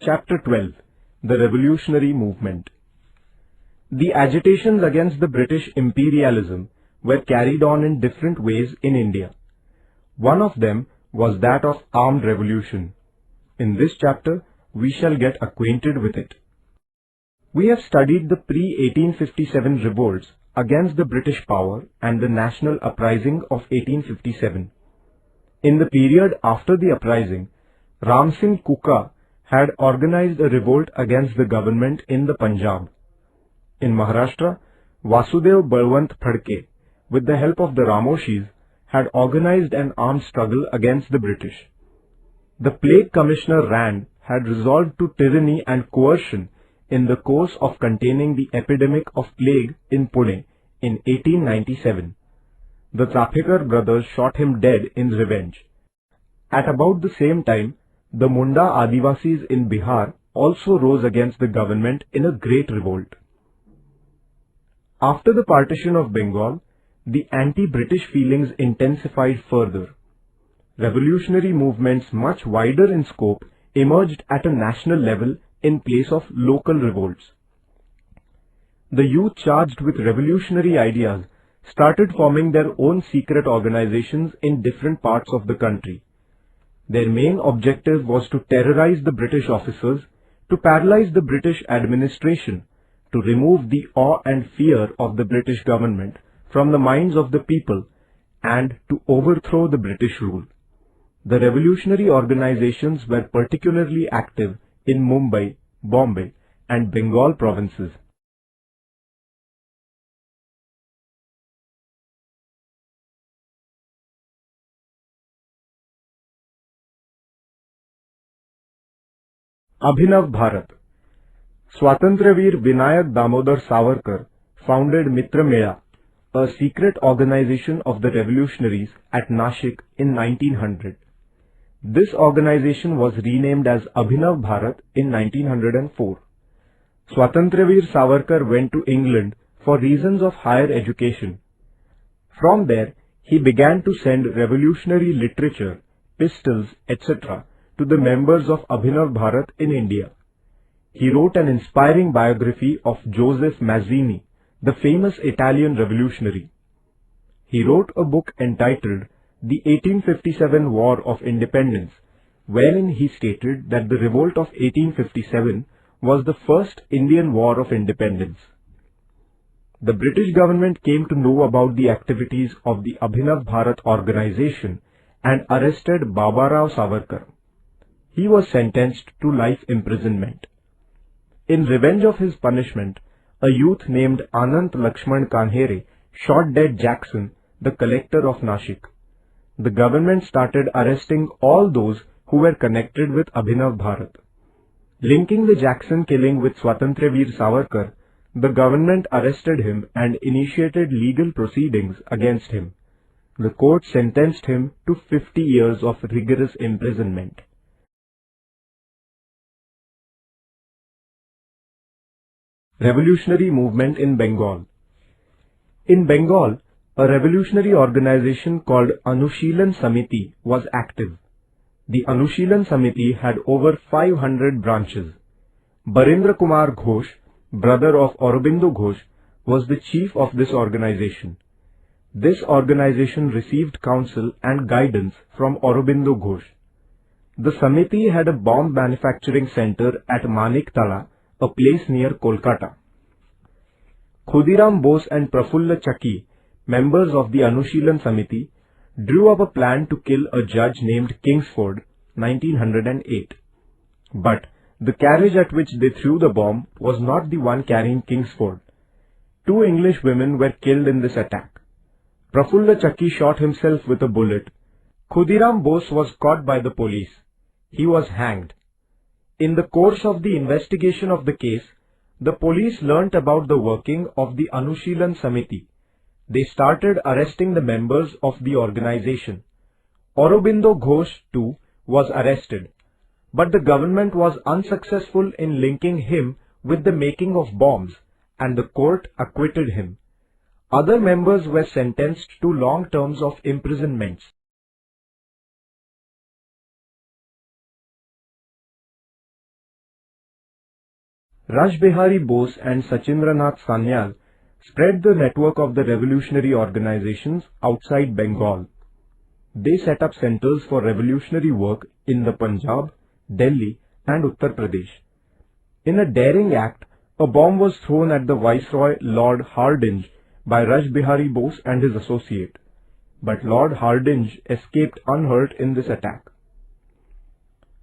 Chapter 12. The Revolutionary Movement. The agitations against the British imperialism were carried on in different ways in India. One of them was that of armed revolution. In this chapter, we shall get acquainted with it. We have studied the pre-1857 revolts against the British power and the national uprising of 1857. In the period after the uprising, Ram Singh Kuka had organized a revolt against the government in the Punjab. In Maharashtra, Vasudev Balwant Phadke, with the help of the Ramoshis, had organized an armed struggle against the British. The Plague Commissioner Rand had resolved to tyranny and coercion in the course of containing the epidemic of plague in Pune in 1897. The Chapekar brothers shot him dead in revenge. At about the same time, the Munda Adivasis in Bihar also rose against the government in a great revolt. After the partition of Bengal, the anti-British feelings intensified further. Revolutionary movements much wider in scope emerged at a national level in place of local revolts. The youth charged with revolutionary ideas started forming their own secret organizations in different parts of the country. Their main objective was to terrorize the British officers, to paralyze the British administration, to remove the awe and fear of the British government from the minds of the people, and to overthrow the British rule. The revolutionary organizations were particularly active in Mumbai, Bombay, and Bengal provinces. Abhinav Bharat. Swatantraveer Vinayak Damodar Savarkar founded Mitra Mela, a secret organization of the revolutionaries at Nashik in 1900. This organization was renamed as Abhinav Bharat in 1904. Swatantraveer Savarkar went to England for reasons of higher education. From there, he began to send revolutionary literature, pistols, etc. to the members of Abhinav Bharat in India. He wrote an inspiring biography of Joseph Mazzini, the famous Italian revolutionary. He wrote a book entitled The 1857 War of Independence, wherein he stated that the revolt of 1857 was the first Indian War of Independence. The British government came to know about the activities of the Abhinav Bharat organization and arrested Babarao Savarkar. He was sentenced to life imprisonment. In revenge of his punishment, a youth named Anant Lakshman Kanhere shot dead Jackson, the collector of Nashik. The government started arresting all those who were connected with Abhinav Bharat. Linking the Jackson killing with Swatantraveer Savarkar, the government arrested him and initiated legal proceedings against him. The court sentenced him to 50 years of rigorous imprisonment. Revolutionary movement in Bengal. In Bengal, a revolutionary organization called Anushilan Samiti was active. The Anushilan Samiti had over 500 branches. Barendra Kumar Ghosh, brother of Aurobindo Ghosh, was the chief of this organization. This organization received counsel and guidance from Aurobindo Ghosh. The Samiti had a bomb manufacturing center at Maniktala, a place near Kolkata. Khudiram Bose and Prafulla Chakki, members of the Anushilan Samiti, drew up a plan to kill a judge named Kingsford, 1908. But the carriage at which they threw the bomb was not the one carrying Kingsford. 2 English women were killed in this attack. Prafulla Chakki shot himself with a bullet. Khudiram Bose was caught by the police. He was hanged. In the course of the investigation of the case, the police learnt about the working of the Anushilan Samiti. They started arresting the members of the organization. Aurobindo Ghosh too was arrested, but the government was unsuccessful in linking him with the making of bombs, and the court acquitted him. Other members were sentenced to long terms of imprisonments. Rashbihari Bose and Sachindranath Sanyal spread the network of the revolutionary organizations outside Bengal. They set up centers for revolutionary work in the Punjab, Delhi and Uttar Pradesh. In a daring act, a bomb was thrown at the Viceroy Lord Hardinge by Rashbihari Bose and his associate, but Lord Hardinge escaped unhurt in this attack.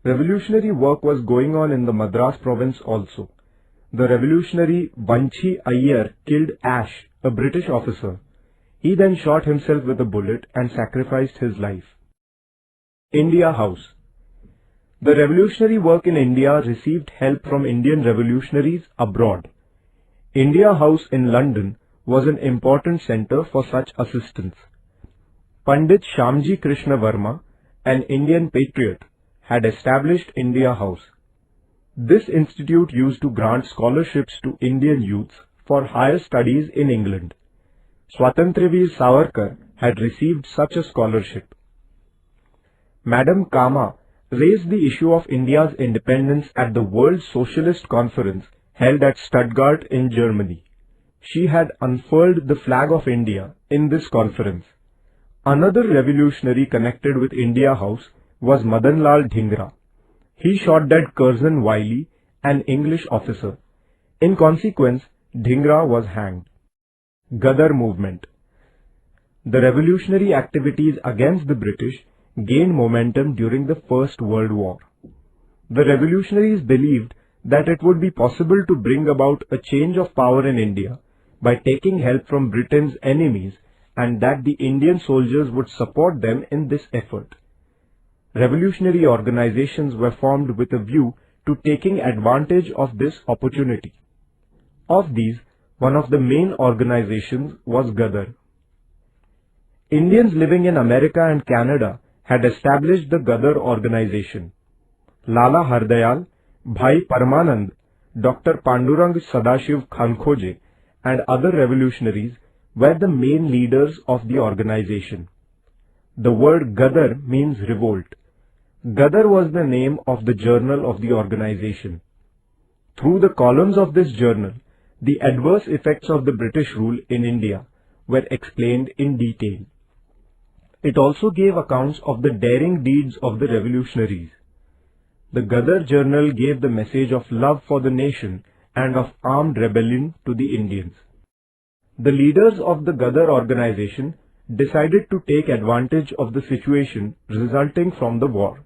Revolutionary work was going on in the Madras province also. The revolutionary Vanchi Iyer killed Ash, a British officer. He then shot himself with a bullet and sacrificed his life. India House. The revolutionary work in India received help from Indian revolutionaries abroad. India House in London was an important centre for such assistance. Pandit Shamji Krishna Verma, an Indian patriot, had established India House. This institute used to grant scholarships to Indian youths for higher studies in England. Swatantravir Savarkar had received such a scholarship. Madame Kama raised the issue of India's independence at the World Socialist Conference held at Stuttgart in Germany. She had unfurled the flag of India in this conference. Another revolutionary connected with India House was Madan Lal Dhingra. He shot dead Curzon Wiley, an English officer. In consequence, Dhingra was hanged. Ghadar movement. The revolutionary activities against the British gained momentum during the First World War. The revolutionaries believed that it would be possible to bring about a change of power in India by taking help from Britain's enemies, and that the Indian soldiers would support them in this effort. Revolutionary organizations were formed with a view to taking advantage of this opportunity. Of these, one of the main organizations was Ghadar. Indians living in America and Canada had established the Ghadar organization. Lala Hardayal, Bhai Paramanand, Dr. Pandurang Sadashiv Khankhoje and other revolutionaries were the main leaders of the organization. The word Ghadar means revolt. Ghadar was the name of the journal of the organization. Through the columns of this journal, the adverse effects of the British rule in India were explained in detail. It also gave accounts of the daring deeds of the revolutionaries. The Ghadar journal gave the message of love for the nation and of armed rebellion to the Indians. The leaders of the Ghadar organization decided to take advantage of the situation resulting from the war.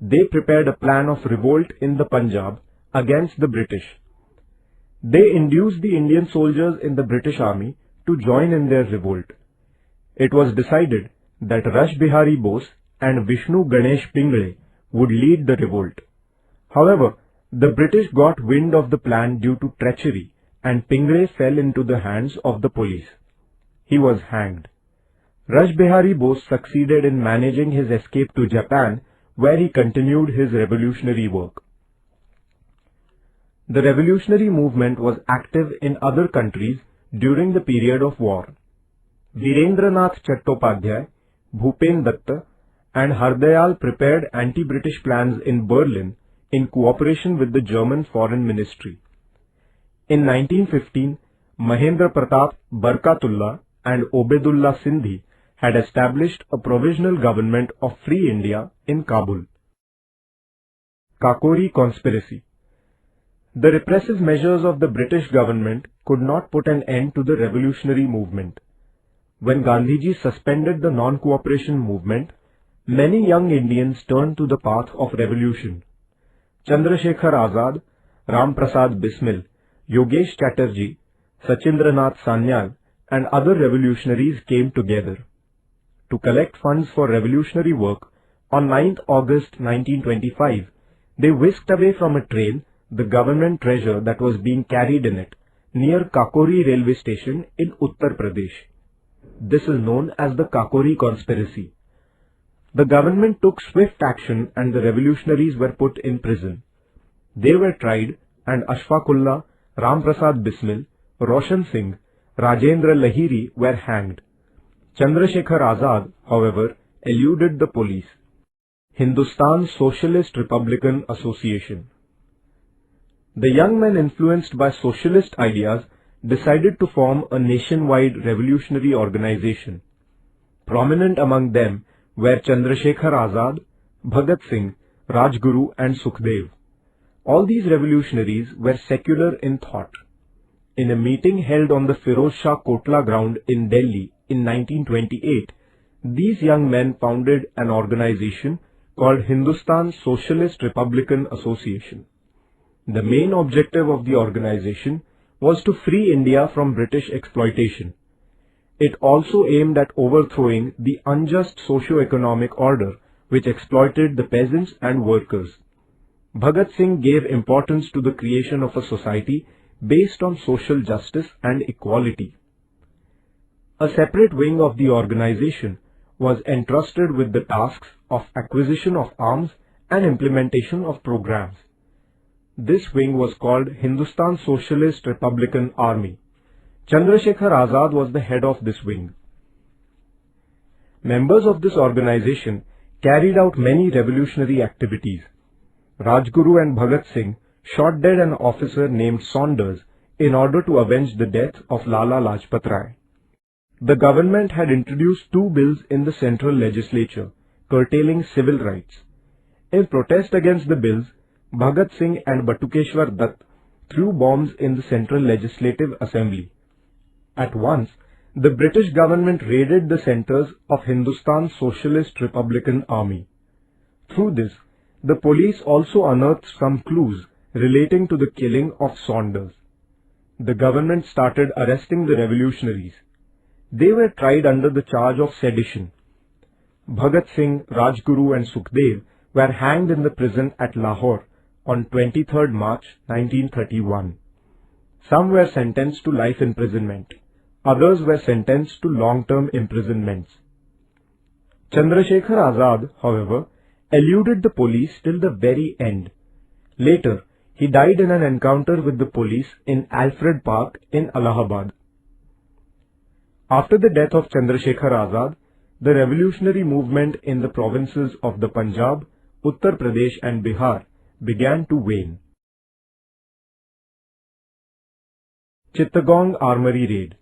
They prepared a plan of revolt in the Punjab against the British. They induced the Indian soldiers in the British army to join in their revolt. It was decided that Rashbihari Bose and Vishnu Ganesh Pingle would lead the revolt. However, the British got wind of the plan due to treachery, and Pingle fell into the hands of the police. He was hanged. Rashbihari Bose succeeded in managing his escape to Japan, where he continued his revolutionary work. The revolutionary movement was active in other countries during the period of war. Virendranath Chattopadhyay, Bhupen Datta and Hardayal prepared anti-British plans in Berlin in cooperation with the German Foreign Ministry. In 1915, Mahendra Pratap Barkatullah and Obedullah Sindhi had established a provisional government of Free India in Kabul. Kakori Conspiracy. The repressive measures of the British government could not put an end to the revolutionary movement. When Gandhiji suspended the non-cooperation movement, many young Indians turned to the path of revolution. Chandrasekhar Azad, Ram Prasad Bismil, Yogesh Chatterjee, Sachindranath Sanyal and other revolutionaries came together. To collect funds for revolutionary work, on 9th August 1925, they whisked away from a train the government treasure that was being carried in it, near Kakori railway station in Uttar Pradesh. This is known as the Kakori Conspiracy. The government took swift action and the revolutionaries were put in prison. They were tried and Ashfaqullah, Ram Prasad Bismil, Roshan Singh, Rajendra Lahiri were hanged. Chandrasekhar Azad, however, eluded the police. Hindustan Socialist Republican Association. The young men, influenced by socialist ideas, decided to form a nationwide revolutionary organization. Prominent among them were Chandrasekhar Azad, Bhagat Singh, Rajguru and Sukhdev. All these revolutionaries were secular in thought. In a meeting held on the Firoz Shah Kotla ground in Delhi in 1928, these young men founded an organization called Hindustan Socialist Republican Association. The main objective of the organization was to free India from British exploitation. It also aimed at overthrowing the unjust socio-economic order which exploited the peasants and workers. Bhagat Singh gave importance to the creation of a society based on social justice and equality. A separate wing of the organization was entrusted with the tasks of acquisition of arms and implementation of programs. This wing was called Hindustan Socialist Republican Army. Chandrasekhar Azad was the head of this wing. Members of this organization carried out many revolutionary activities. Rajguru and Bhagat Singh shot dead an officer named Saunders in order to avenge the death of Lala Lajpat Rai. The government had introduced two bills in the central legislature curtailing civil rights. In protest against the bills, Bhagat Singh and Batukeshwar Dutt threw bombs in the Central Legislative Assembly. At once, the British government raided the centers of Hindustan Socialist Republican Army. Through this, the police also unearthed some clues relating to the killing of Saunders. The government started arresting the revolutionaries. They were tried under the charge of sedition. Bhagat Singh, Rajguru and Sukhdev were hanged in the prison at Lahore on 23rd March 1931. Some were sentenced to life imprisonment. Others were sentenced to long-term imprisonments. Chandrasekhar Azad, however, eluded the police till the very end. Later, he died in an encounter with the police in Alfred Park in Allahabad. After the death of Chandrasekhar Azad, the revolutionary movement in the provinces of the Punjab, Uttar Pradesh and Bihar began to wane. Chittagong Armory Raid.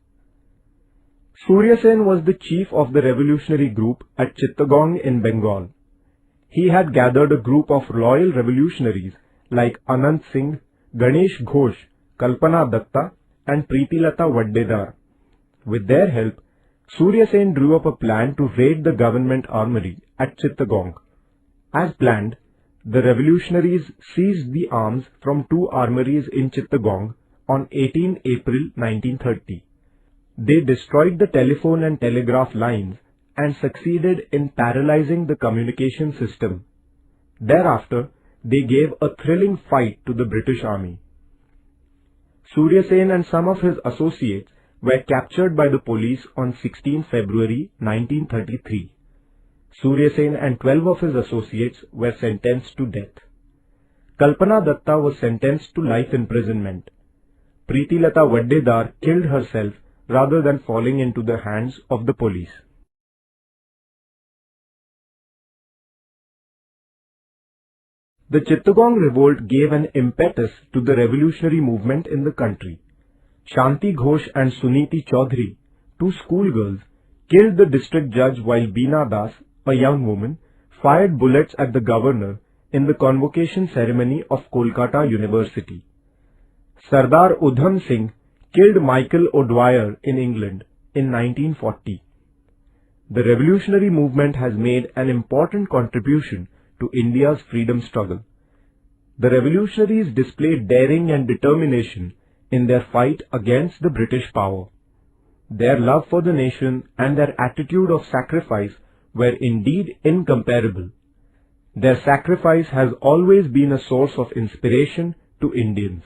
Surya Sen was the chief of the revolutionary group at Chittagong in Bengal. He had gathered a group of loyal revolutionaries like Anand Singh, Ganesh Ghosh, Kalpana Datta and Preetilata Waddedar. With their help, Surya Sen drew up a plan to raid the government armory at Chittagong. As planned, the revolutionaries seized the arms from two armories in Chittagong on 18 April 1930. They destroyed the telephone and telegraph lines and succeeded in paralyzing the communication system. Thereafter, they gave a thrilling fight to the British Army. Surya Sen and some of his associates were captured by the police on 16 February 1933. Surya Sen and 12 of his associates were sentenced to death. Kalpana Datta was sentenced to life imprisonment. Preetilata Waddedar killed herself rather than falling into the hands of the police. The Chittagong revolt gave an impetus to the revolutionary movement in the country. Shanti Ghosh and Suniti Chaudhary, two schoolgirls, killed the district judge while Beena Das, a young woman, fired bullets at the governor in the convocation ceremony of Kolkata University. Sardar Udham Singh killed Michael O'Dwyer in England in 1940. The revolutionary movement has made an important contribution to India's freedom struggle. The revolutionaries displayed daring and determination in their fight against the British power. Their love for the nation and their attitude of sacrifice were indeed incomparable. Their sacrifice has always been a source of inspiration to Indians.